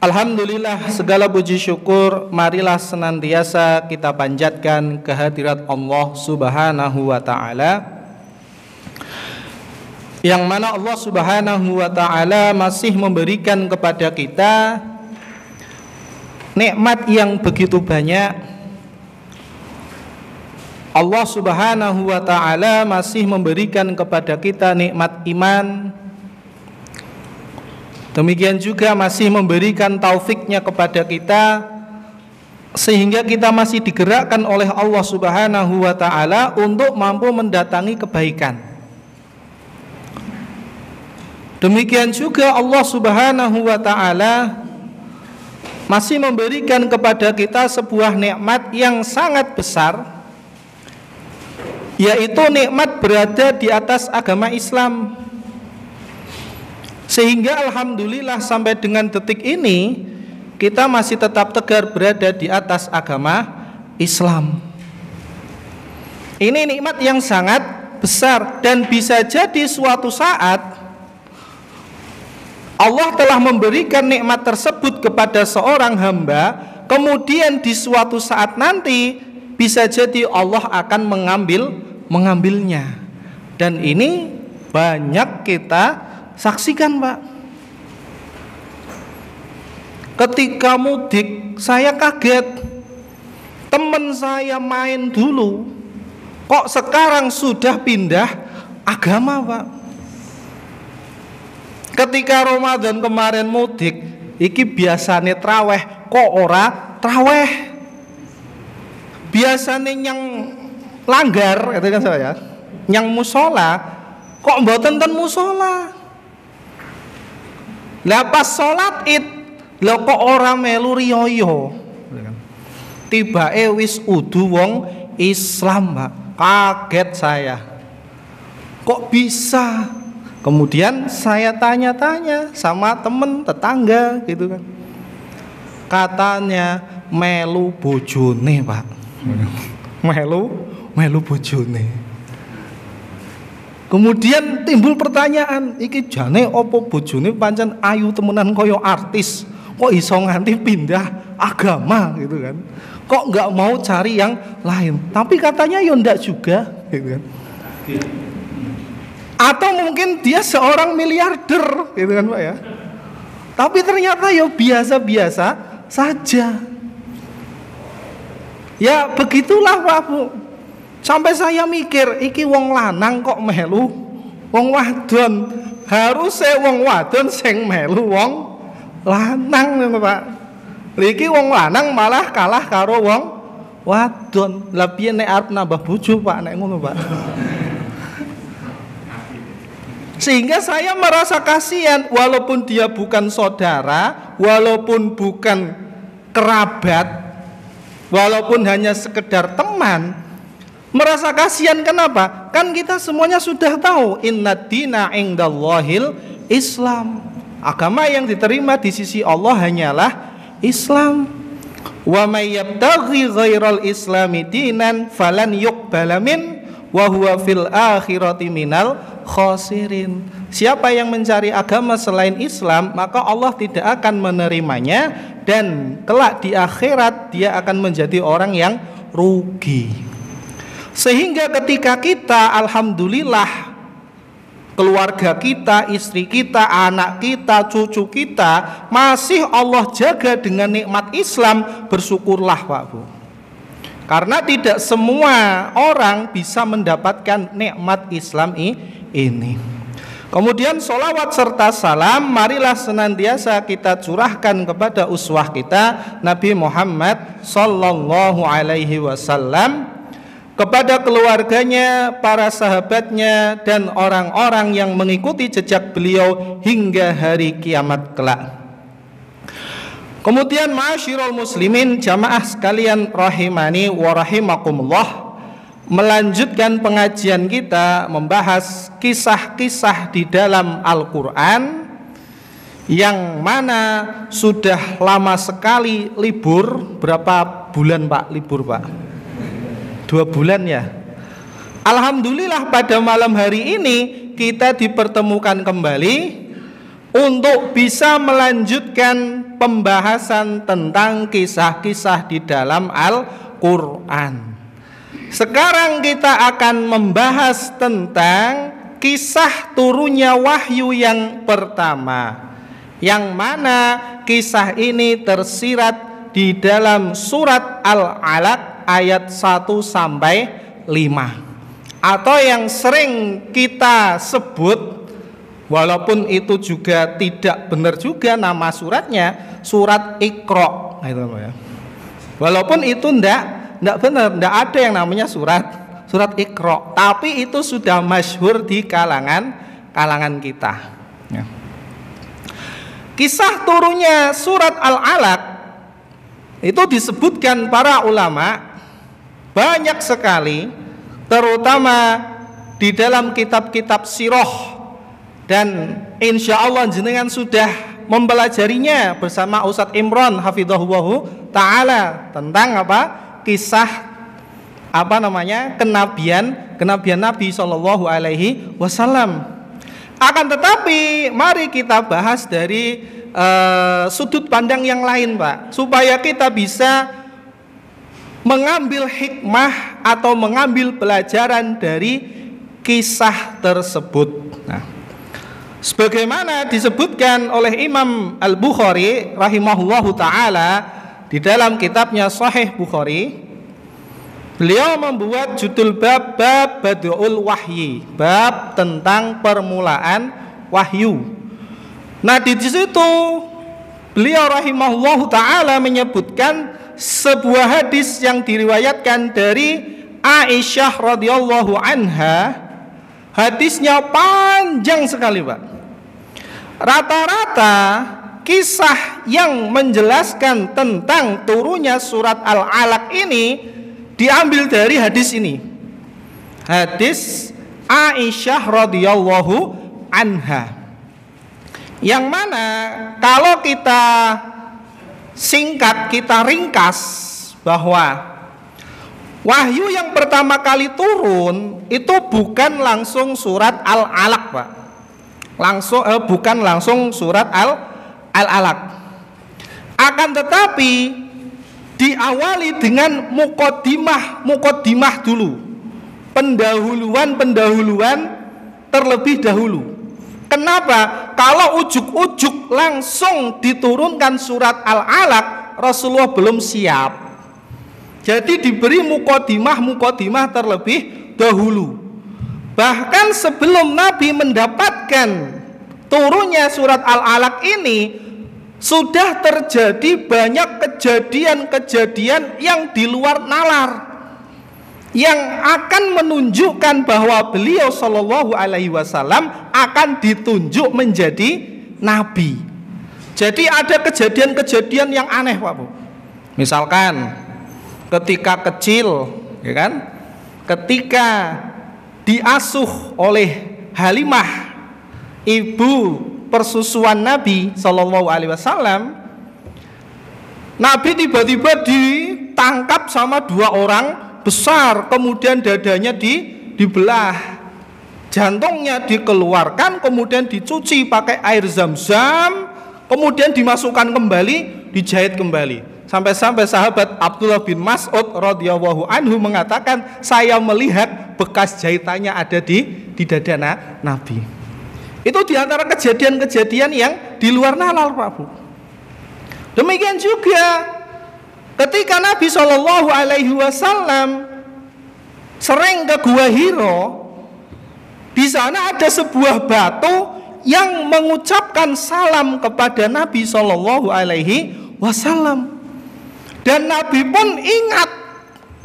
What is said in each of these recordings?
Alhamdulillah, segala puji syukur marilah senantiasa kita panjatkan kehadirat Allah Subhanahu wa ta'ala, yang mana Allah Subhanahu wa ta'ala masih memberikan kepada kita nikmat yang begitu banyak. Allah Subhanahu wa ta'ala masih memberikan kepada kita nikmat iman. Demikian juga masih memberikan taufiknya kepada kita, sehingga kita masih digerakkan oleh Allah Subhanahu wa ta'ala untuk mampu mendatangi kebaikan. Demikian juga Allah Subhanahu wa ta'ala masih memberikan kepada kita sebuah nikmat yang sangat besar, yaitu nikmat berada di atas agama Islam. Sehingga alhamdulillah sampai dengan detik ini kita masih tetap tegar berada di atas agama Islam. Ini nikmat yang sangat besar, dan bisa jadi suatu saat Allah telah memberikan nikmat tersebut kepada seorang hamba, kemudian di suatu saat nanti bisa jadi Allah akan mengambilnya. Dan ini banyak kita saksikan, Pak. Ketika mudik saya kaget, teman saya main dulu kok sekarang sudah pindah agama, Pak. Ketika Ramadan kemarin mudik, iki biasanya traweh kok ora traweh. Biasanya yang langgar, itu kan saya, yang musola kok mboten ten musola. Lah pas sholat id, lho kok ora melu riyoyo. Tibake wis udu wong Islam, Pak. Kaget saya. Kok bisa? Kemudian saya tanya-tanya sama temen tetangga gitu kan. Katanya melu bojone, Pak. Melu bojone. Kemudian timbul pertanyaan, iki jane opo bojone pancen ayu temenan koyo artis, kok iso nganti pindah agama gitu kan? Kok nggak mau cari yang lain? Tapi katanya yo ndak juga, gitu kan? Atau mungkin dia seorang miliarder, gitu kan, Pak ya? Tapi ternyata yo biasa-biasa saja. Ya begitulah, Pak Bu. Sampai saya mikir, iki wong lanang kok melu wong wadon. Harusnya wong wadon sing melu wong lanang, Pak. Iki wong lanang malah kalah karo wong wadon. Lah piye nek arep nambah bojo, Pak, nek ngono, Pak. Sehingga saya merasa kasihan, walaupun dia bukan saudara, walaupun bukan kerabat, walaupun hanya sekedar teman. Merasa kasihan kenapa? Kan kita semuanya sudah tahu inna dina indallahil Islam. Agama yang diterima di sisi Allah hanyalah Islam. Wa may yabtaghi ghairal islami dinan falan yuqbala min wa huwa fil akhirati minal khasirin. Siapa yang mencari agama selain Islam, maka Allah tidak akan menerimanya, dan kelak di akhirat dia akan menjadi orang yang rugi. Sehingga ketika kita alhamdulillah keluarga kita, istri kita, anak kita, cucu kita masih Allah jaga dengan nikmat Islam, bersyukurlah, Pak Bu. Karena tidak semua orang bisa mendapatkan nikmat Islam ini. Kemudian sholawat serta salam marilah senantiasa kita curahkan kepada uswah kita Nabi Muhammad sallallahu alaihi wasallam, kepada keluarganya, para sahabatnya, dan orang-orang yang mengikuti jejak beliau hingga hari kiamat kelak. Kemudian ma'asyiral muslimin, jamaah sekalian rahimani wa rahimakumullah, melanjutkan pengajian kita membahas kisah-kisah di dalam Al-Quran yang mana sudah lama sekali libur. Berapa bulan, Pak, libur, Pak? 2 bulan ya. Alhamdulillah pada malam hari ini kita dipertemukan kembali untuk bisa melanjutkan pembahasan tentang kisah-kisah di dalam Al-Quran. Sekarang kita akan membahas tentang kisah turunnya wahyu yang pertama, yang mana kisah ini tersirat di dalam surat Al-Alaq ayat 1 sampai 5, atau yang sering kita sebut, walaupun itu juga tidak benar juga nama suratnya, surat Iqra, gitu ya. Walaupun itu enggak benar, enggak ada yang namanya surat Iqra, tapi itu sudah masyhur di kalangan kita. Ya. Kisah turunnya surat Al-Alaq itu disebutkan para ulama banyak sekali, terutama di dalam kitab-kitab sirah, dan insya Allah jenengan sudah mempelajarinya bersama Ustadz Imron hafidhahullah ta'ala tentang kisah kenabian Nabi Shallallahu Alaihi Wasallam. Akan tetapi mari kita bahas dari sudut pandang yang lain, Pak, supaya kita bisa mengambil hikmah atau mengambil pelajaran dari kisah tersebut. Nah, sebagaimana disebutkan oleh Imam Al-Bukhari rahimahullahu ta'ala di dalam kitabnya Sahih Bukhari, beliau membuat judul bab Bad'ul Wahyi, bab tentang permulaan wahyu. Nah, di situ beliau rahimahullahu ta'ala menyebutkan sebuah hadis yang diriwayatkan dari Aisyah radhiyallahu anha. Hadisnya panjang sekali, Pak. Rata-rata kisah yang menjelaskan tentang turunnya surat Al-Alaq ini diambil dari hadis ini, hadis Aisyah radhiyallahu anha, yang mana kalau kita singkat, kita ringkas, bahwa wahyu yang pertama kali turun itu bukan langsung surat Al-Alaq, Pak. Bukan langsung surat Al-Alaq. Akan tetapi diawali dengan muqaddimah dulu, pendahuluan terlebih dahulu. Kenapa? Kalau ujuk-ujuk langsung diturunkan surat Al-Alaq, Rasulullah belum siap. Jadi diberi muqaddimah terlebih dahulu. Bahkan sebelum Nabi mendapatkan turunnya surat Al-Alaq ini, sudah terjadi banyak kejadian-kejadian yang di luar nalar, yang akan menunjukkan bahwa beliau Shallallahu Alaihi Wasallam akan ditunjuk menjadi nabi. Jadi ada kejadian-kejadian yang aneh, Pak Bu. Misalkan ketika kecil, ya kan, ketika diasuh oleh Halimah, ibu persusuan Nabi Shallallahu Alaihi Wasallam, Nabi tiba-tiba ditangkap sama dua orang besar, kemudian dadanya dibelah, jantungnya dikeluarkan, kemudian dicuci pakai air zam-zam, kemudian dimasukkan kembali, dijahit kembali. Sampai-sampai sahabat Abdullah bin Mas'ud radhiyallahu anhu mengatakan, saya melihat bekas jahitannya ada di dada Nabi. Itu diantara kejadian-kejadian yang di luar nalar, Pak Bu. Demikian juga ketika Nabi Shallallahu Alaihi Wasallam sering ke Gua Hiro, di sana ada sebuah batu yang mengucapkan salam kepada Nabi Shallallahu Alaihi Wasallam. Dan Nabi pun ingat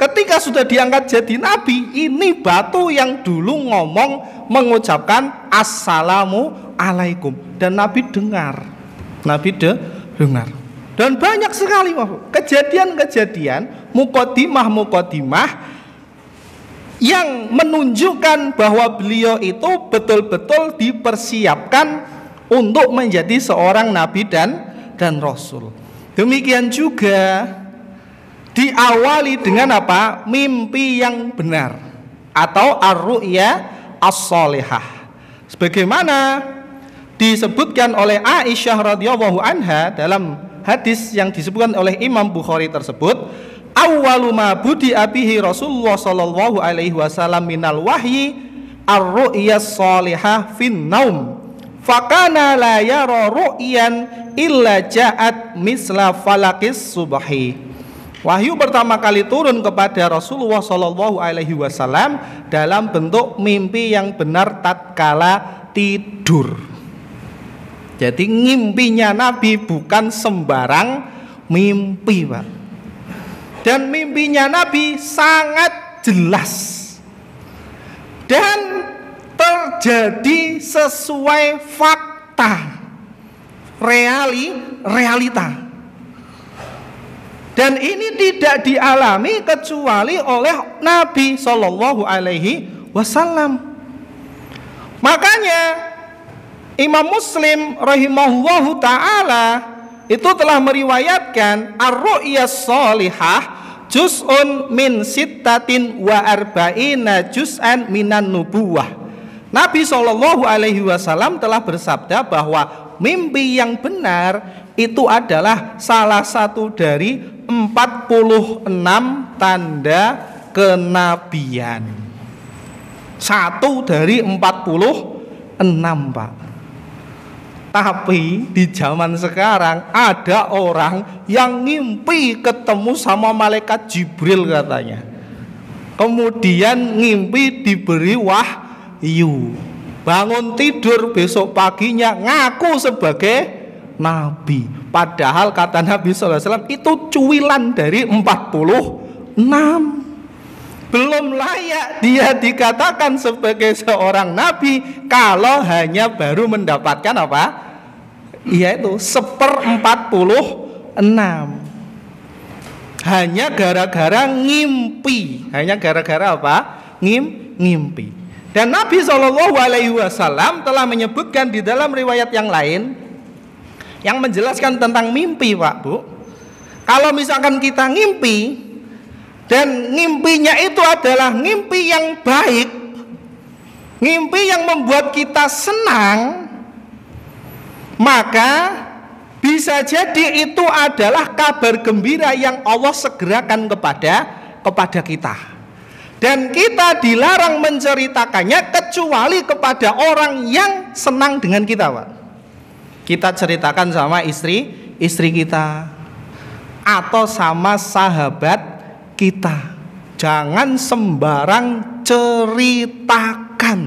ketika sudah diangkat jadi Nabi, ini batu yang dulu ngomong mengucapkan assalamu alaikum. Dan Nabi dengar, dengar. Dan banyak sekali kejadian-kejadian, muqaddimah yang menunjukkan bahwa beliau itu betul-betul dipersiapkan untuk menjadi seorang nabi dan rasul. Demikian juga diawali dengan apa? Mimpi yang benar atau ar-ru'ya as-shalihah. Sebagaimana disebutkan oleh Aisyah radhiyallahu anha dalam hadis yang disebutkan oleh Imam Bukhari tersebut, awwalu ma budi abihi Rasulullah sallallahu alaihi wasallam minal wahyi ar-ru'yas shalihah fin naum fakana la yara ru'yan illa ja'at misla falakis subhi. Wahyu pertama kali turun kepada Rasulullah sallallahu alaihi wasallam dalam bentuk mimpi yang benar tatkala tidur. Jadi ngimpinya Nabi bukan sembarang mimpi, Pak. Dan mimpinya Nabi sangat jelas dan terjadi sesuai fakta, realita. Dan ini tidak dialami kecuali oleh Nabi Shallallahu Alaihi Wasallam. Makanya Imam Muslim rahimahullahu ta'ala itu telah meriwayatkan ar-ru'yas shalihah juz'un min sittatin wa arba'ina juz'an minan nubuwah. Nabi Shallallahu Alaihi Wasallam telah bersabda bahwa mimpi yang benar itu adalah salah satu dari 46 tanda kenabian. Satu dari 46, Pak. Tapi di zaman sekarang ada orang yang ngimpi ketemu sama malaikat Jibril katanya. Kemudian ngimpi diberi wahyu. Bangun tidur besok paginya ngaku sebagai nabi. Padahal kata Nabi SAW itu cuilan dari 46. Belum layak dia dikatakan sebagai seorang nabi kalau hanya baru mendapatkan apa? Yaitu 1/46. Hanya gara-gara ngimpi. Hanya gara-gara apa? Ngimpi. Dan Nabi SAW telah menyebutkan di dalam riwayat yang lain yang menjelaskan tentang mimpi, Pak, Bu. Kalau misalkan kita ngimpi dan ngimpinya itu adalah ngimpi yang baik, ngimpi yang membuat kita senang, maka bisa jadi itu adalah kabar gembira yang Allah segerakan kepada kita. Dan kita dilarang menceritakannya kecuali kepada orang yang senang dengan kita, Pak. Kita ceritakan sama istri kita atau sama sahabat kita. Jangan sembarang ceritakan.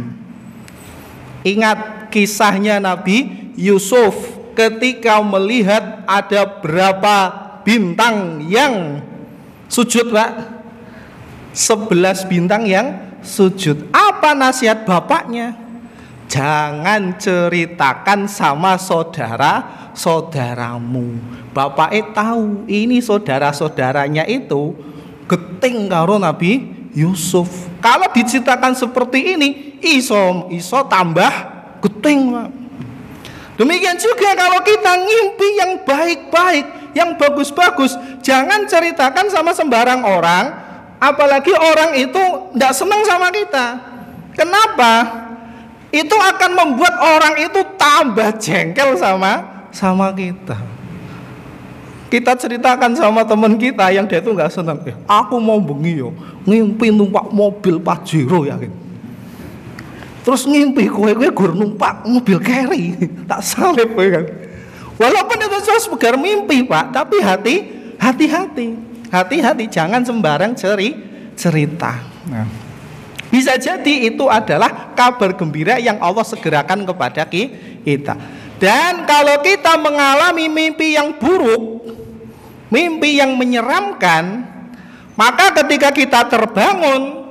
Ingat kisahnya Nabi Yusuf ketika melihat ada berapa bintang yang sujud, Pak. 11 bintang yang sujud. Apa nasihat bapaknya? Jangan ceritakan sama saudara-saudaramu. Bapaknya tahu ini saudara-saudaranya itu geting karo Nabi Yusuf. Kalau diceritakan seperti ini, iso tambah geting, Pak. Demikian juga kalau kita ngimpi yang baik-baik, yang bagus-bagus, jangan ceritakan sama sembarang orang, apalagi orang itu tidak senang sama kita. Kenapa? Itu akan membuat orang itu tambah jengkel sama kita. Kita ceritakan sama teman kita yang dia itu nggak senang. Aku mau bengi yo, ngimpi numpak mobil Pajero yakin. Terus ngimpi kowe gur numpak mobil Carry, tak salib kowe kan. Walaupun itu sekedar mimpi, Pak, tapi hati-hati, jangan sembarang cerita. Nah, bisa jadi itu adalah kabar gembira yang Allah segerakan kepada kita. Dan kalau kita mengalami mimpi yang buruk, mimpi yang menyeramkan, maka ketika kita terbangun,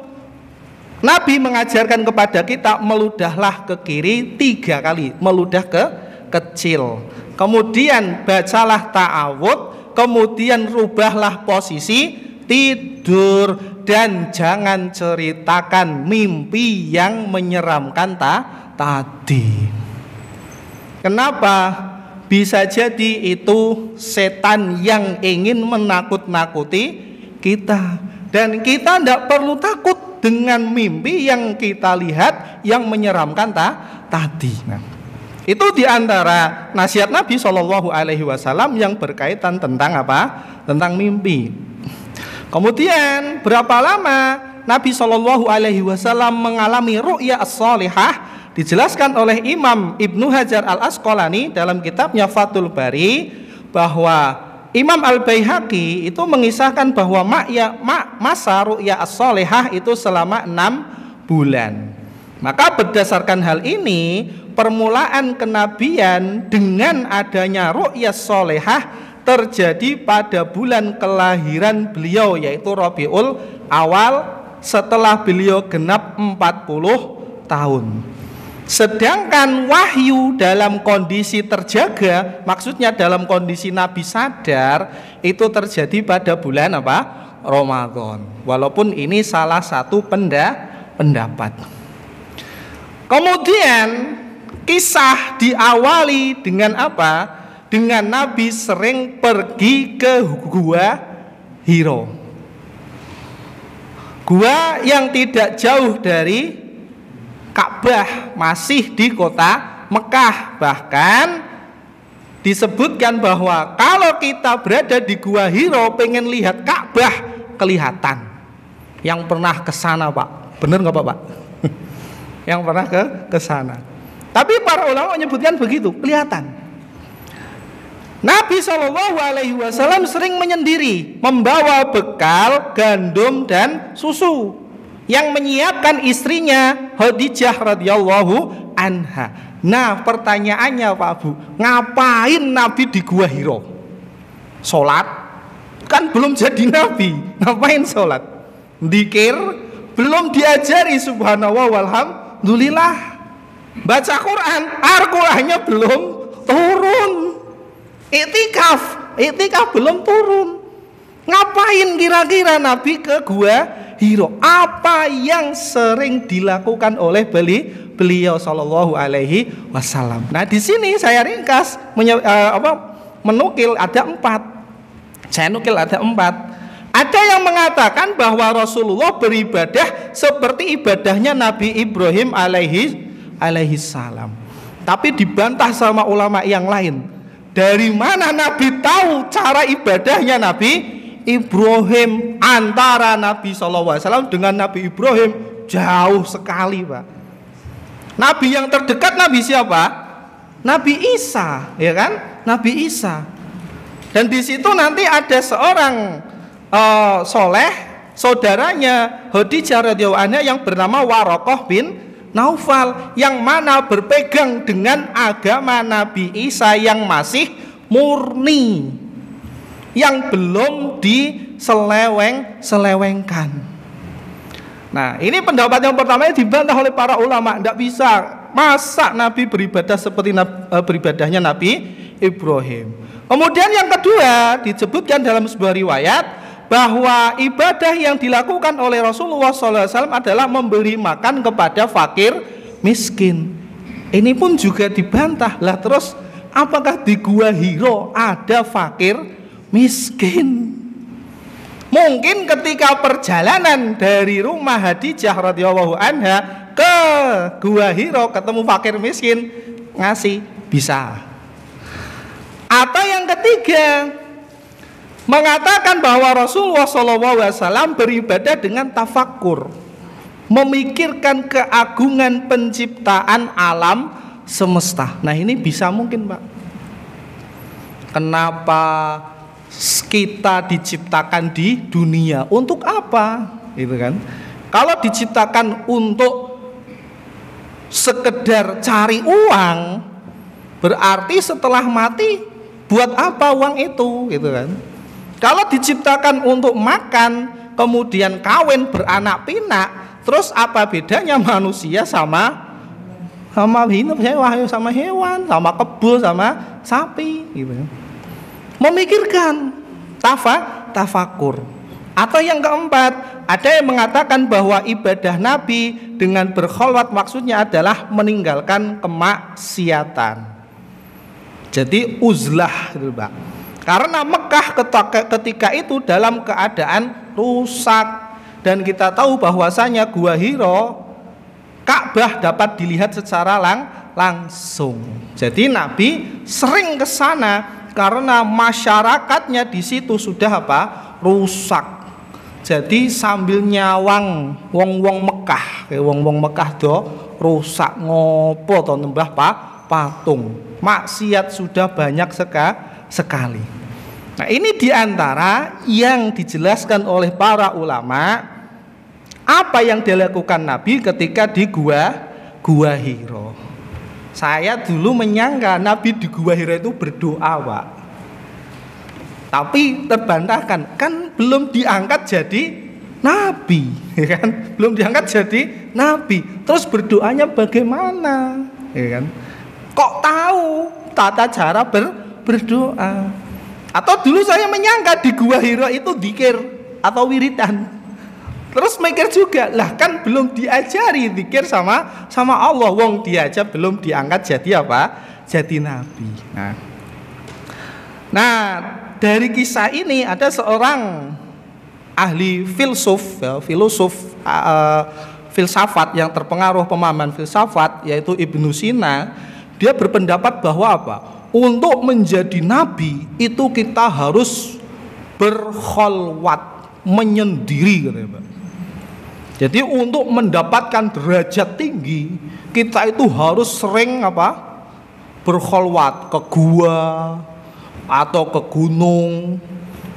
Nabi mengajarkan kepada kita meludahlah ke kiri 3 kali, meludah ke kecil. Kemudian bacalah ta'awud, kemudian rubahlah posisi tidur, dan jangan ceritakan mimpi yang menyeramkan tadi. Kenapa? Bisa jadi itu setan yang ingin menakut-nakuti kita. Dan kita tidak perlu takut dengan mimpi yang kita lihat yang menyeramkan tadi. Nah, Itu diantara nasihat Nabi Shallallahu Alaihi Wasallam yang berkaitan tentang apa? Tentang mimpi. Kemudian berapa lama Nabi Shallallahu Alaihi Wasallam mengalami ru'ya as-salihah? Dijelaskan oleh Imam Ibnu Hajar al-Asqalani dalam kitabnya Fathul Bari, bahwa Imam Al-Baihaqi itu mengisahkan bahwa masa ru'ya as-salihah itu selama 6 bulan. Maka berdasarkan hal ini, permulaan kenabian dengan adanya ru'ya as-salihah terjadi pada bulan kelahiran beliau, yaitu Rabiul Awal, setelah beliau genap 40 tahun. Sedangkan wahyu dalam kondisi terjaga, maksudnya dalam kondisi Nabi sadar, itu terjadi pada bulan apa? Ramadan. Walaupun ini salah satu pendapat. Kemudian kisah diawali dengan apa? Dengan Nabi sering pergi ke Gua Hiro. Gua yang tidak jauh dari Ka'bah, masih di kota Mekah. Bahkan disebutkan bahwa kalau kita berada di Gua Hiro pengen lihat Ka'bah, kelihatan. Yang pernah ke sana, Pak, bener nggak Pak? Yang pernah ke sana. Tapi para ulama menyebutkan begitu, kelihatan. Nabi Shallallahu Alaihi Wasallam sering menyendiri, membawa bekal gandum dan susu yang menyiapkan istrinya Khadijah radhiyallahu anha. Nah, pertanyaannya Pak Bu, ngapain Nabi di Gua Hiro? Sholat? Kan belum jadi Nabi, ngapain sholat? Dzikir? Belum diajari, subhanallah walhamdulillah. Baca Quran, Al-Qurannya belum turun. Iktikaf belum turun. Ngapain kira-kira Nabi ke Gua Hiro? Apa yang sering dilakukan oleh beliau Shallallahu Alaihi Wasallam? Nah, di sini saya ringkas menukil ada 4. Saya nukil ada 4. Ada yang mengatakan bahwa Rasulullah beribadah seperti ibadahnya Nabi Ibrahim alaihi salam. Tapi dibantah sama ulama yang lain. Dari mana Nabi tahu cara ibadahnya Nabi Ibrahim? Antara Nabi SAW dengan Nabi Ibrahim jauh sekali, Pak. Nabi yang terdekat Nabi siapa? Nabi Isa, ya kan? Nabi Isa. Dan di situ nanti ada seorang soleh, saudaranya Khadijah radhiyallahu anha yang bernama Waraqah bin Naufal, yang mana berpegang dengan agama Nabi Isa yang masih murni, yang belum diselewengkan. Nah, ini pendapat yang pertama yang dibantah oleh para ulama. Tidak bisa, masa Nabi beribadah seperti beribadahnya Nabi Ibrahim. Kemudian yang kedua disebutkan dalam sebuah riwayat bahwa ibadah yang dilakukan oleh Rasulullah SAW adalah memberi makan kepada fakir miskin. Ini pun juga dibantah. Lah terus apakah di Gua Hiro ada fakir miskin? Mungkin ketika perjalanan dari rumah Khadijah radhiyallahu anha ke Gua Hiro ketemu fakir miskin, ngasih, bisa. Atau yang ketiga, mengatakan bahwa Rasulullah SAW beribadah dengan tafakkur, memikirkan keagungan penciptaan alam semesta. Nah, ini bisa mungkin, Pak. Kenapa kita diciptakan di dunia? Untuk apa? Gitu kan? Kalau diciptakan untuk sekedar cari uang, berarti setelah mati buat apa uang itu? Gitu kan? Kalau diciptakan untuk makan, kemudian kawin beranak pinak, terus apa bedanya manusia sama hewan, sama kebo, sama sapi, gitu. Memikirkan, tafakur. Atau yang keempat, ada yang mengatakan bahwa ibadah Nabi dengan berkholwat maksudnya adalah meninggalkan kemaksiatan. Jadi uzlah, gitu, Pak. Karena Mekah ketika itu dalam keadaan rusak, dan kita tahu bahwasanya Gua Hiro, Ka'bah dapat dilihat secara langsung. Jadi Nabi sering ke sana karena masyarakatnya di situ sudah apa? Rusak. Jadi sambil nyawang wong-wong Mekah, wong-wong Mekah do rusak ngopo to nembah patung. Maksiat sudah banyak sekali. Nah, ini diantara yang dijelaskan oleh para ulama apa yang dilakukan Nabi ketika di Gua Hira. Saya dulu menyangka Nabi di Gua Hira itu berdoa, Pak. Tapi terbantahkan, kan belum diangkat jadi Nabi, kan? Belum diangkat jadi Nabi. Terus berdoanya bagaimana? Ya kan? Kok tahu tata cara berdoa? Atau dulu saya menyangka di Gua Hira itu dzikir atau wiridan. Terus mikir juga, lah kan belum diajari dzikir sama Allah. Wong dia aja belum diangkat jadi apa? Jadi Nabi. Nah, dari kisah ini ada seorang ahli filsafat yang terpengaruh pemahaman filsafat, yaitu Ibnu Sina. Dia berpendapat bahwa apa? Untuk menjadi nabi itu kita harus berkholwat, menyendiri, katanya, Pak. Jadi untuk mendapatkan derajat tinggi, kita itu harus sering apa? Berkholwat, ke gua atau ke gunung,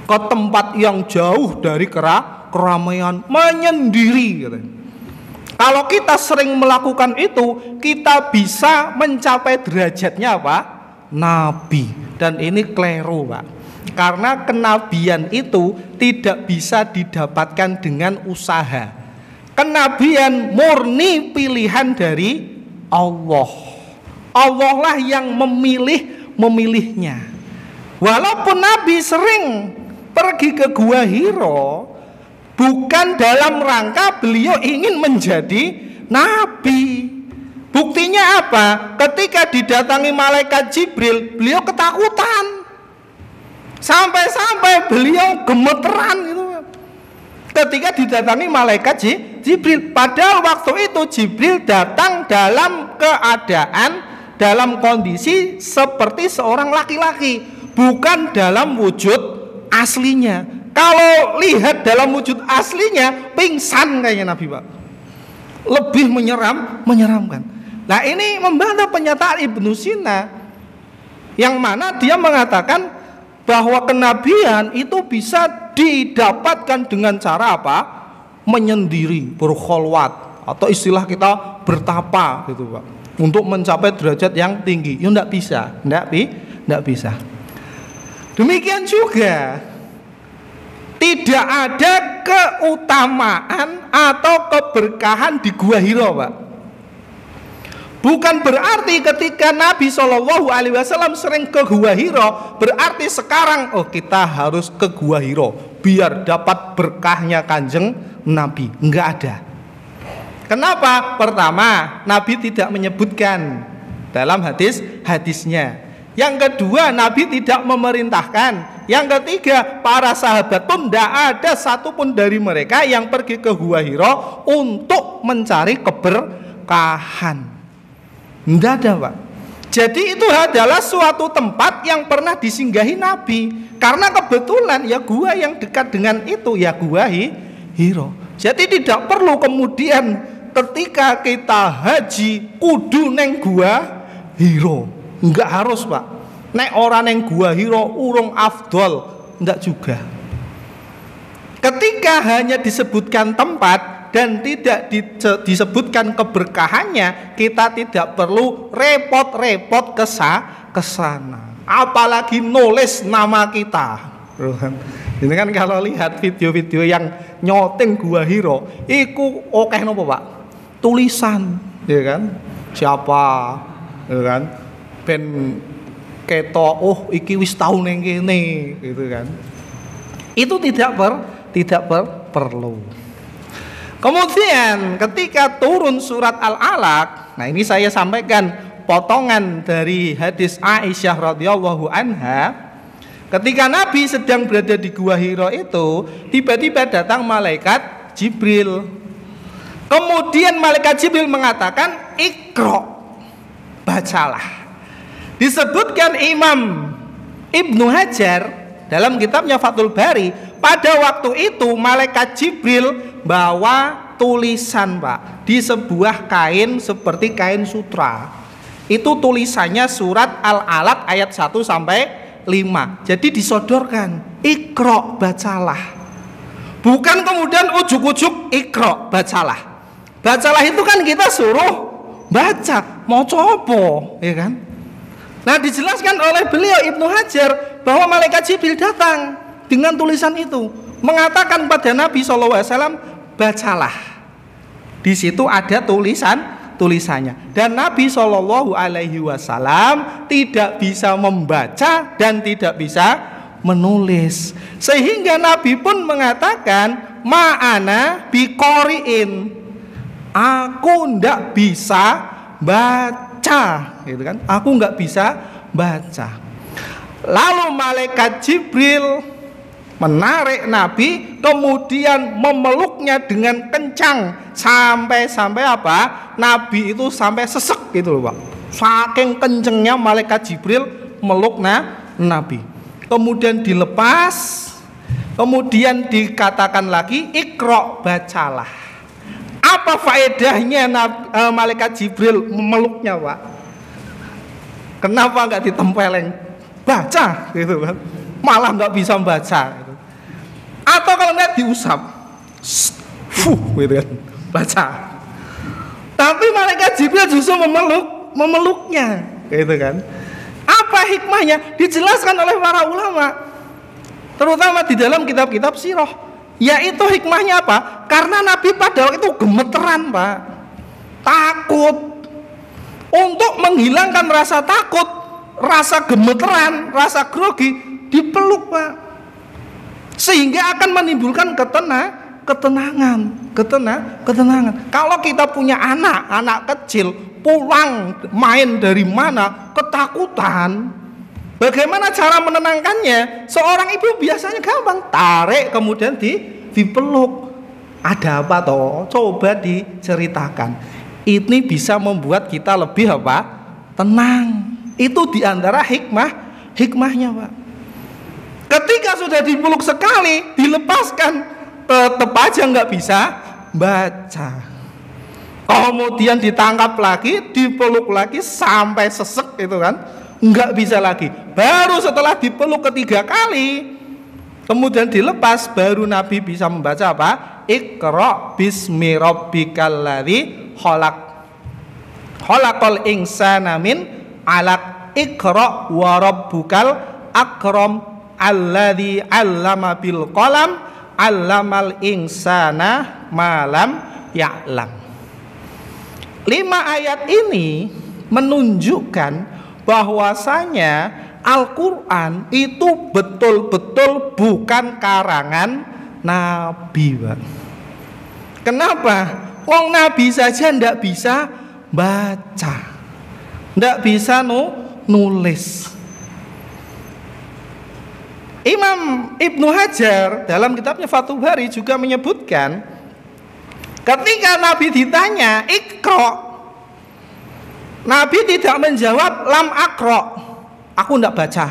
ke tempat yang jauh dari keramaian, menyendiri, katanya. Kalau kita sering melakukan itu, kita bisa mencapai derajatnya apa? Nabi. Dan ini keliru, Pak. Karena kenabian itu tidak bisa didapatkan dengan usaha. Kenabian murni pilihan dari Allah. Allah lah yang memilihnya. Walaupun Nabi sering pergi ke Gua Hira, bukan dalam rangka beliau ingin menjadi nabi. Buktinya apa? Ketika didatangi malaikat Jibril, beliau ketakutan. Sampai-sampai beliau gemeteran gitu. Ketika didatangi malaikat Jibril, padahal waktu itu Jibril datang dalam keadaan, dalam kondisi seperti seorang laki-laki, bukan dalam wujud aslinya. Kalau lihat dalam wujud aslinya, pingsan kayaknya Nabi, Pak. Lebih menyeramkan. Nah, ini membantah pernyataan Ibnu Sina, yang mana dia mengatakan bahwa kenabian itu bisa didapatkan dengan cara apa? Menyendiri, berkholwat, atau istilah kita bertapa gitu, Pak, untuk mencapai derajat yang tinggi. Ya enggak bisa. Demikian juga tidak ada keutamaan atau keberkahan di Gua Hira, Pak. Bukan berarti ketika Nabi SAW sering ke Gua Hira, berarti sekarang kita harus ke Gua Hira biar dapat berkahnya Kanjeng Nabi. Enggak ada. Kenapa? Pertama, Nabi tidak menyebutkan dalam hadisnya. Yang kedua, Nabi tidak memerintahkan. Yang ketiga, para sahabat pun tidak ada satupun dari mereka yang pergi ke Gua Hira untuk mencari keberkahan. Tidak ada, Pak. Jadi itu adalah suatu tempat yang pernah disinggahi Nabi. Karena kebetulan ya gua yang dekat dengan itu ya Gua Hira. Jadi tidak perlu kemudian ketika kita haji kudu neng Gua Hira. Enggak harus, Pak. Nek orang neng Gua Hira urung afdol, enggak juga. Ketika hanya disebutkan tempat dan tidak disebutkan keberkahannya, kita tidak perlu repot-repot ke sana. Apalagi nulis nama kita. Ini kan kalau lihat video-video yang nyoteng Gua Hira, iku oke nopo, Pak? Tulisan, ya kan? Siapa, ya kan? Ben ketok, iki wis tau ning kene, gitu kan? Itu tidak perlu. Kemudian ketika turun surat Al-Alaq, nah ini saya sampaikan potongan dari hadis Aisyah radhiyallahu anha. Ketika Nabi sedang berada di Gua Hira itu, tiba-tiba datang malaikat Jibril. Kemudian malaikat Jibril mengatakan, "Iqra." bacalah. Disebutkan Imam Ibnu Hajar dalam kitabnya Fathul Bari, pada waktu itu malaikat Jibril bawa tulisan, Pak, di sebuah kain seperti kain sutra. Itu tulisannya surat Al-Alaq ayat 1 sampai 5. Jadi disodorkan, Iqra, bacalah. Bukan kemudian ujuk-ujuk Iqra, bacalah. Bacalah itu kan kita suruh baca, mau copo, ya kan? Nah, dijelaskan oleh beliau Ibnu Hajar bahwa malaikat Jibril datang dengan tulisan itu, mengatakan pada Nabi SAW, bacalah. Di situ ada tulisannya. Dan Nabi SAW tidak bisa membaca dan tidak bisa menulis. Sehingga Nabi pun mengatakan, ma'ana biqori'in, aku ndak bisa baca, gitu kan? Aku nggak bisa baca. Lalu malaikat Jibril menarik Nabi, kemudian memeluknya dengan kencang sampai apa? Nabi itu sampai sesek gitu loh, Pak. Saking kencengnya malaikat Jibril meluk Nabi. Kemudian dilepas, kemudian dikatakan lagi, Iqra, bacalah. Apa faedahnya malaikat Jibril memeluknya, Pak? Kenapa nggak ditempeleng? Baca gitu kan? Malah nggak bisa membaca gitu. Atau kalau nggak diusap, gitu kan, baca. Tapi malaikat Jibril justru memeluknya, gitu kan? Apa hikmahnya? Dijelaskan oleh para ulama, terutama di dalam kitab-kitab sirah. Yaitu hikmahnya apa? Karena Nabi pada waktu itu gemeteran, Pak, takut. Untuk menghilangkan rasa takut, rasa gemeteran, rasa grogi, dipeluk, Pak, sehingga akan menimbulkan ketenangan. Kalau kita punya anak kecil pulang main dari mana ketakutan, bagaimana cara menenangkannya? Seorang ibu biasanya gampang, tarik kemudian dipeluk. Ada apa toh? Coba diceritakan. Ini bisa membuat kita lebih apa? Tenang. Itu diantara hikmahnya, Pak. Ketika sudah dipeluk sekali, dilepaskan, tetap aja nggak bisa baca. Kemudian ditangkap lagi, dipeluk lagi sampai sesek itu kan, nggak bisa lagi. Baru setelah dipeluk ketiga kali, kemudian dilepas, baru Nabi bisa membaca apa? Iqra bismi rabbikal ladzi khalaq, khalaqal insana min 'alaq, Iqra wa rabbukal akram alladzi 'allama bil qalam 'allamal insana ma lam ya'lam. 5 ayat ini menunjukkan bahwasanya Al-Quran itu betul-betul bukan karangan Nabi, Pak. Kenapa? Wong Nabi saja ndak bisa baca, ndak bisa nulis. Imam Ibnu Hajar dalam kitabnya Fathul Bari juga menyebutkan, ketika Nabi ditanya Iqra, Nabi tidak menjawab lam aqra, aku ndak baca.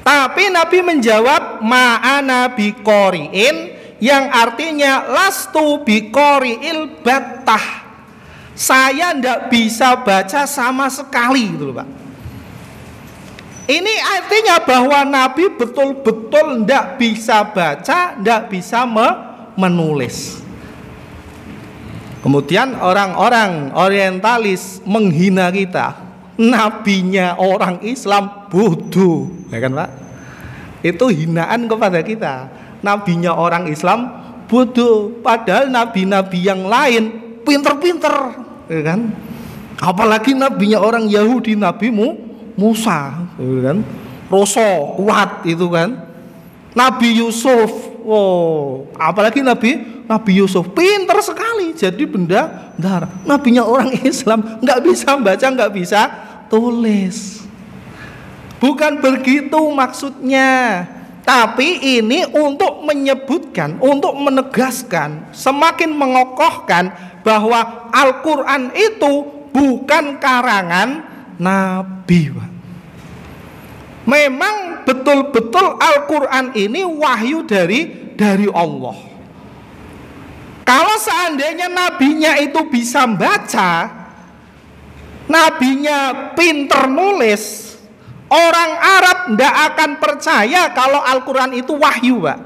Tapi Nabi menjawab ma'ana biqori'in, yang artinya lastu biqori'il battah, saya ndak bisa baca sama sekali, gitu loh, Pak. Ini artinya bahwa Nabi betul-betul ndak bisa baca, ndak bisa menulis. Kemudian orang-orang orientalis menghina kita, nabinya orang Islam bodoh, ya kan, Pak? Itu hinaan kepada kita. Nabinya orang Islam bodoh, padahal nabi-nabi yang lain pinter-pinter, ya kan? Apalagi nabinya orang Yahudi, Nabi Musa, ya kan? Roso kuat itu kan. Nabi Yusuf, apalagi Nabi Yusuf pinter sekali jadi benda darah. Nabinya orang Islam nggak bisa baca, nggak bisa tulis. Bukan begitu maksudnya, tapi ini untuk menyebutkan, untuk menegaskan, semakin mengokohkan bahwa Al-Quran itu bukan karangan Nabi. Memang betul-betul Al-Quran ini wahyu dari Allah. Kalau seandainya nabinya itu bisa baca, nabinya pinter nulis, orang Arab tidak akan percaya kalau Al-Quran itu wahyu, Pak.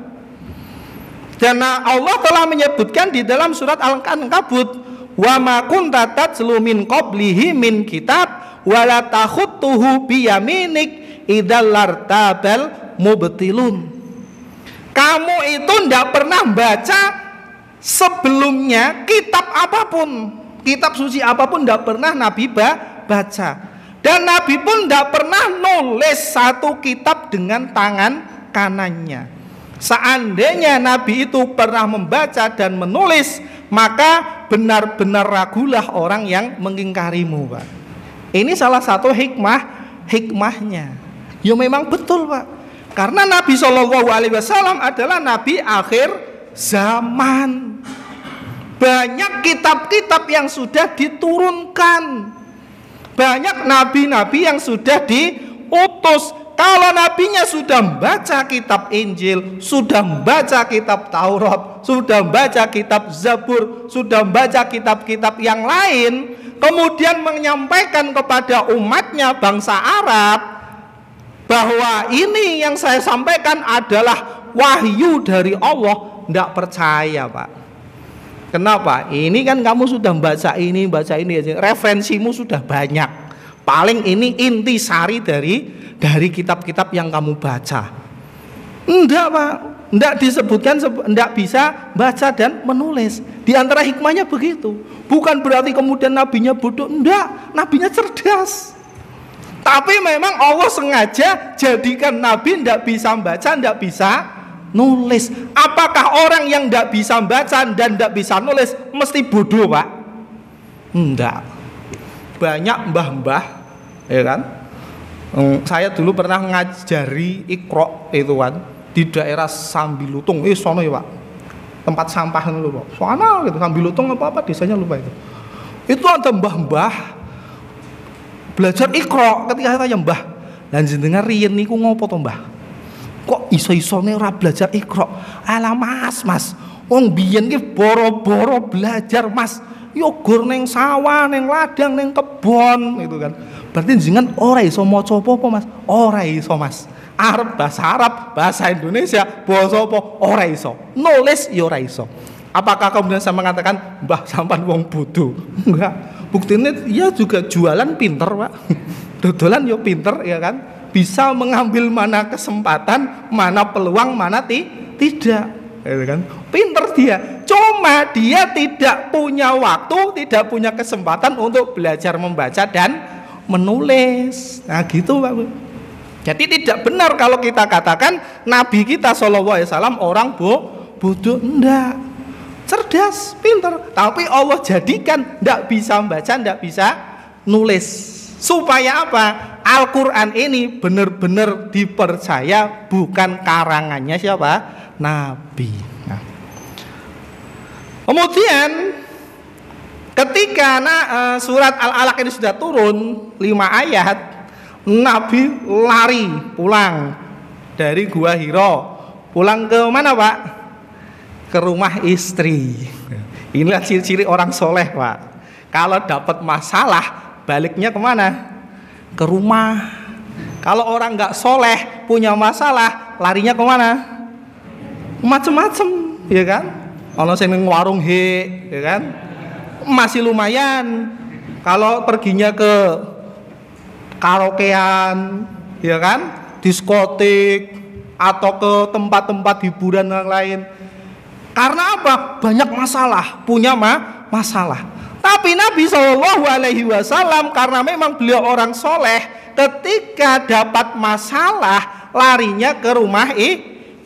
Dan Allah telah menyebutkan di dalam surat Al-Ankabut, wa ma kunta tatlu min qablihi min kitab wa la takhutuhu biyaminik idzal lartabal mubtilun. Kamu itu tidak pernah baca sebelumnya kitab apapun, kitab suci apapun tidak pernah Nabi baca. Dan Nabi pun tidak pernah nulis satu kitab dengan tangan kanannya. Seandainya Nabi itu pernah membaca dan menulis, maka benar-benar ragulah orang yang mengingkarimu, Pak. Ini salah satu hikmahnya. Ya memang betul, Pak. Karena Nabi SAW adalah Nabi akhir zaman. Banyak kitab-kitab yang sudah diturunkan, banyak nabi-nabi yang sudah diutus. Kalau nabinya sudah membaca kitab Injil, sudah membaca kitab Taurat, sudah membaca kitab Zabur, sudah membaca kitab-kitab yang lain, kemudian menyampaikan kepada umatnya bangsa Arab bahwa ini yang saya sampaikan adalah wahyu dari Allah, tidak percaya, Pak. Kenapa? Ini kan kamu sudah baca ini referensimu sudah banyak. Paling ini intisari dari kitab-kitab yang kamu baca. Enggak, Pak. Enggak disebutkan, enggak bisa baca dan menulis. Di antara hikmahnya begitu. Bukan berarti kemudian nabinya bodoh. Enggak, nabinya cerdas. Tapi memang Allah sengaja jadikan nabi enggak bisa baca, enggak bisa nulis. Apakah orang yang enggak bisa baca dan enggak bisa nulis mesti bodoh, Pak? Enggak. Banyak mbah-mbah, ya kan? Saya dulu pernah ngajari Iqra itu kan di daerah Sambilutung, sono ya, Pak. Tempat sampah itu, Pak. Sono gitu, Sambilutung apa desanya lupa itu. Itu ada mbah-mbah belajar Iqra. Ketika saya tanya, "Mbah, lan jenengan riyen niku ngopo to, Mbah? Kok iso-isone ora belajar Iqra?" "Alah, Mas, wong biyen ki boro-boro belajar, Mas. Yo gur ning sawah, ning ladang, ning kebon," gitu kan. Berarti jenengan ora iso maca apa-apa, Mas? Ora iso, Mas. Arab, bahasa Indonesia, basa apa? Ora iso. Nulis ya ora iso. Apakah kemudian saya mengatakan, "Mbah, sampean wong bodoh"? Enggak. Buktinya dia juga jualan pinter, Pak. Dodolan ya pinter, ya kan. Bisa mengambil mana kesempatan, mana peluang, mana tidak, ya kan. Pinter dia. Cuma dia tidak punya waktu, tidak punya kesempatan untuk belajar membaca dan menulis. Nah gitu, Pak. Jadi tidak benar kalau kita katakan Nabi kita SAW orang bodoh. Enggak, cerdas, pinter. Tapi Allah jadikan tidak bisa membaca, tidak bisa nulis. Supaya apa? Al-Quran ini benar-benar dipercaya, bukan karangannya siapa? Nabi. Nah. Kemudian ketika surat Al-Alaq ini sudah turun 5 ayat, Nabi lari pulang dari Gua Hira. Pulang ke mana, Pak? Ke rumah istri. Inilah ciri-ciri orang soleh, Pak. Kalau dapat masalah, baliknya kemana? Ke rumah. Kalau orang nggak soleh, punya masalah, larinya kemana? Macem-macem, ya kan? Kalau saya neng warung ya kan? Masih lumayan. Kalau perginya ke karaokean, ya kan? Diskotik atau ke tempat-tempat hiburan yang lain. Karena apa? Banyak masalah, punya masalah. Tapi Nabi SAW karena memang beliau orang soleh, ketika dapat masalah larinya ke rumah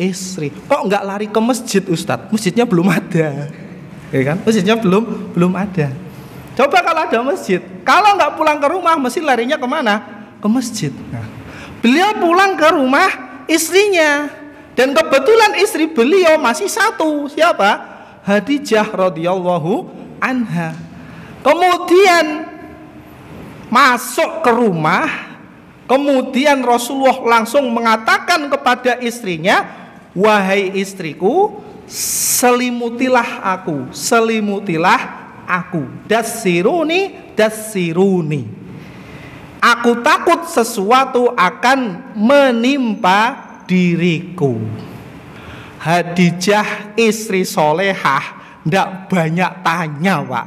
istri. Kok nggak lari ke masjid, Ustadz? Masjidnya belum ada, ya kan? Masjidnya belum ada. Coba kalau ada masjid, kalau nggak pulang ke rumah, mesti larinya kemana? Ke masjid. Nah, beliau pulang ke rumah istrinya, dan kebetulan istri beliau masih satu, siapa? Khadijah radhiyallahu anha. Kemudian masuk ke rumah, kemudian Rasulullah langsung mengatakan kepada istrinya, wahai istriku, selimutilah aku, selimutilah aku. Dassiruni, dassiruni. Aku takut sesuatu akan menimpa diriku. Hadijah istri solehah ndak banyak tanya, Pak.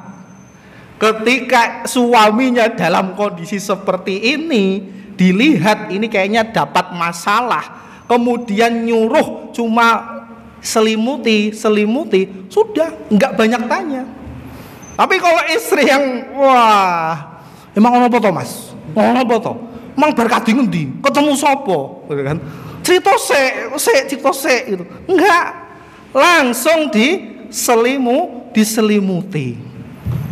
Ketika suaminya dalam kondisi seperti ini, dilihat ini kayaknya dapat masalah, kemudian nyuruh cuma selimuti, sudah nggak banyak tanya. Tapi kalau istri yang wah, emang ono apa to, Mas? Ono apa to? Mang berkati ngendi? Ketemu sapa? Gitu kan? Cerita sik gitu. Enggak. Langsung diselimuti.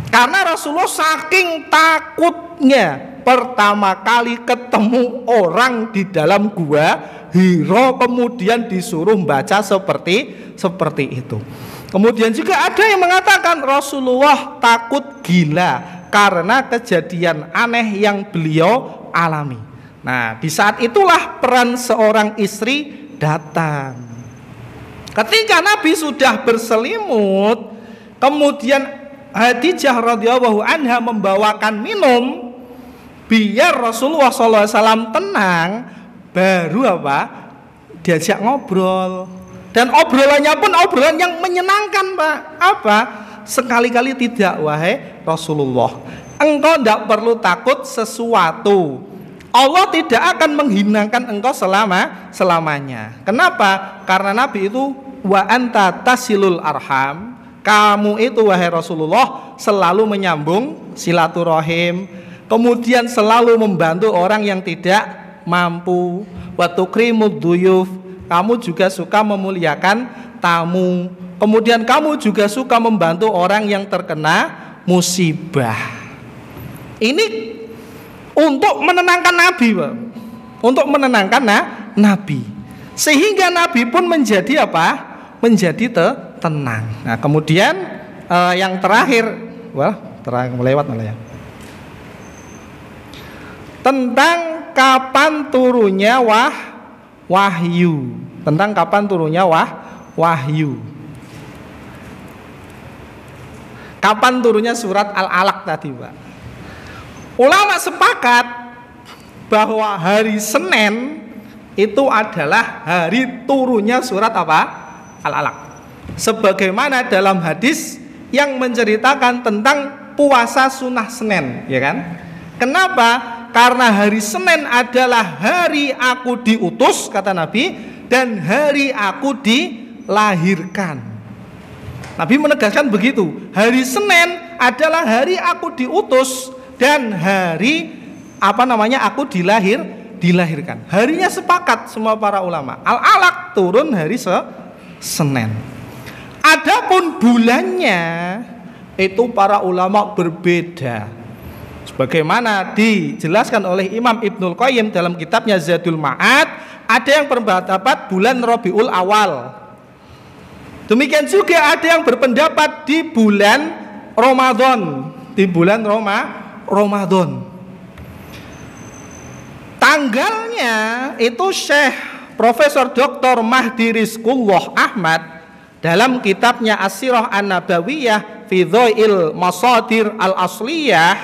Karena Rasulullah saking takutnya pertama kali ketemu orang di dalam gua Hira, kemudian disuruh baca seperti itu. Kemudian juga ada yang mengatakan Rasulullah takut gila karena kejadian aneh yang beliau alami. Nah, di saat itulah peran seorang istri datang. Ketika Nabi sudah berselimut, kemudian Hadijah radhiyallahu anha membawakan minum, biar Rasulullah SAW tenang, baru diajak ngobrol. Dan obrolannya pun obrolan yang menyenangkan, Pak. Apa? Sekali-kali tidak, wahai Rasulullah, engkau tidak perlu takut sesuatu. Allah tidak akan menghinakan engkau selamanya. Kenapa? Karena Nabi itu wa anta tasilul arham. Kamu itu wahai Rasulullah selalu menyambung silaturahim, kemudian selalu membantu orang yang tidak mampu. Wa tukrimud duyuf. Kamu juga suka memuliakan tamu. Kemudian kamu juga suka membantu orang yang terkena musibah. Ini untuk menenangkan Nabi, Pak. Untuk menenangkan Nabi. Sehingga Nabi pun menjadi apa? Menjadi tenang. Nah, kemudian yang terakhir, melewat malah ya. Tentang kapan turunnya wahyu. Tentang kapan turunnya wahyu. Kapan turunnya surat Al-Alaq tadi, Pak? Ulama sepakat bahwa hari Senin itu adalah hari turunnya surat apa? Al-Alaq. Sebagaimana dalam hadis yang menceritakan tentang puasa sunnah Senin, ya kan? Kenapa? Karena hari Senin adalah hari aku diutus, kata Nabi, dan hari aku dilahirkan. Nabi menegaskan begitu. Hari Senin adalah hari aku diutus dan hari aku dilahirkan. Harinya sepakat semua para ulama. Al-Alaq turun hari Senin. Adapun bulannya itu para ulama berbeda. Sebagaimana dijelaskan oleh Imam Ibnul Qayyim dalam kitabnya Zadul Ma'ad, ada yang berpendapat bulan Rabiul Awal. Demikian juga ada yang berpendapat di bulan Ramadan, di bulan Ramadan. Tanggalnya itu Syekh Profesor Dr. Mahdi Rizqullah Ahmad dalam kitabnya As-Sirah An-Nabawiyah fi Dhail Masadir Al-Asliyah,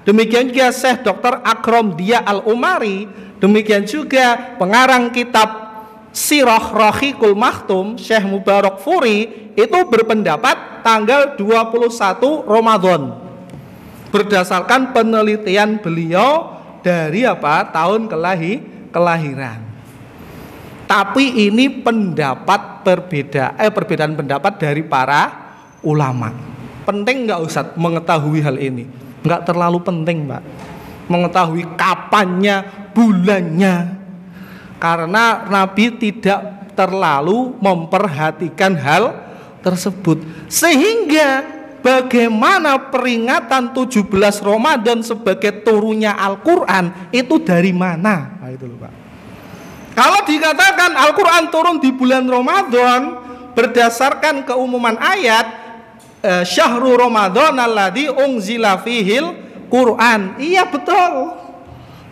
demikian juga Syekh Dr. Akram Dia Al-Umari, demikian juga pengarang kitab Sirah Rahiqul Maktum Syekh Mubarak Furi itu berpendapat tanggal 21 Ramadan berdasarkan penelitian beliau dari tahun kelahiran. Tapi ini perbedaan pendapat dari para ulama. Penting nggak Ustaz mengetahui hal ini? Nggak terlalu penting, Pak, mengetahui kapannya, bulannya, karena Nabi tidak terlalu memperhatikan hal tersebut. Sehingga bagaimana peringatan 17 Ramadan sebagai turunnya Al-Quran itu dari mana? Nah, itu loh, Pak. Kalau dikatakan Al-Quran turun di bulan Ramadan berdasarkan keumuman ayat Syahrul Ramadan alladzi unzila fihil Quran. Iya betul.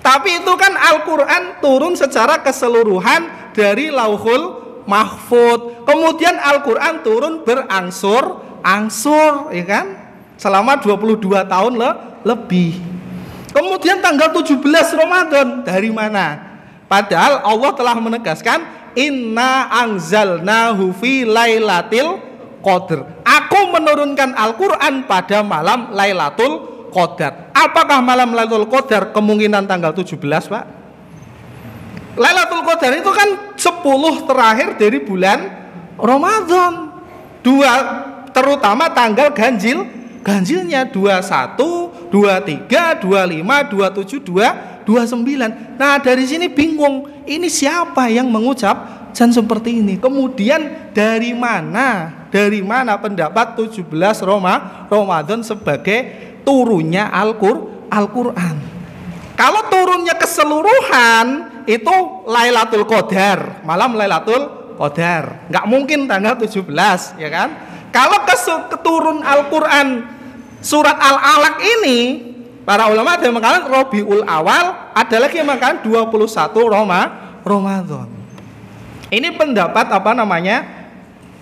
Tapi itu kan Al-Quran turun secara keseluruhan dari Lauhul Mahfud. Kemudian Al-Quran turun berangsur-angsur, ya kan? Selama 22 tahun lebih. Kemudian tanggal 17 Ramadan dari mana? Padahal Allah telah menegaskan, inna anzalnahu fi lailatul qadr. Aku menurunkan Al-Quran pada malam Lailatul Qadar. Apakah malam Lailatul Qadar kemungkinan tanggal 17, Pak? Lailatul Qadar itu kan 10 terakhir dari bulan Ramadan. Terutama tanggal ganjilnya 21, 23, 25, 27, 29. Nah, dari sini bingung. Ini siapa yang mengucap dan seperti ini? Kemudian dari mana pendapat 17 Ramadan sebagai turunnya Al-Quran? Kalau turunnya keseluruhan itu Lailatul Qadar, malam Lailatul Qadar. Nggak mungkin tanggal 17, ya kan? Kalau keturun Al-Quran surat Al-Alaq ini, para ulama ada yang mengatakan Rabiul Awal, ada lagi yang mengatakan 21 Ramadan. Ini pendapat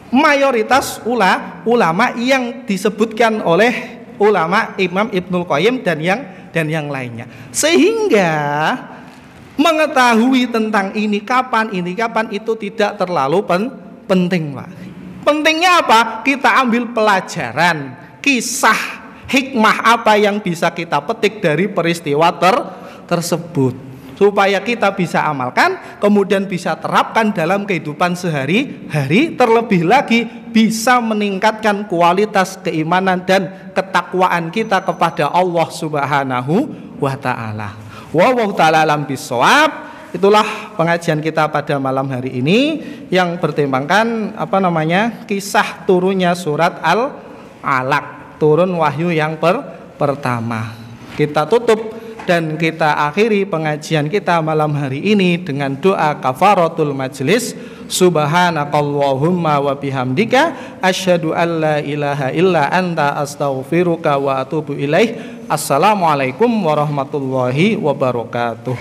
mayoritas ulama yang disebutkan oleh ulama Imam Ibnul Qayyim dan yang lainnya. Sehingga mengetahui tentang ini kapan itu tidak terlalu penting, Pak. Pentingnya apa? Kita ambil pelajaran, kisah, hikmah apa yang bisa kita petik dari peristiwa tersebut, supaya kita bisa amalkan, kemudian bisa terapkan dalam kehidupan sehari-hari, terlebih lagi bisa meningkatkan kualitas keimanan dan ketakwaan kita kepada Allah Subhanahu wa ta'ala. Wallahu ta'ala alam bissawab. Itulah pengajian kita pada malam hari ini yang bertemakan kisah turunnya surat Al-Alaq, turun wahyu yang pertama. Kita tutup dan kita akhiri pengajian kita malam hari ini dengan doa kafaratul majlis. Subhanakallahumma wa bihamdika asyhadu an la ilaha illa anta astaghfiruka wa atubu ilaih. Assalamualaikum warahmatullahi wabarakatuh.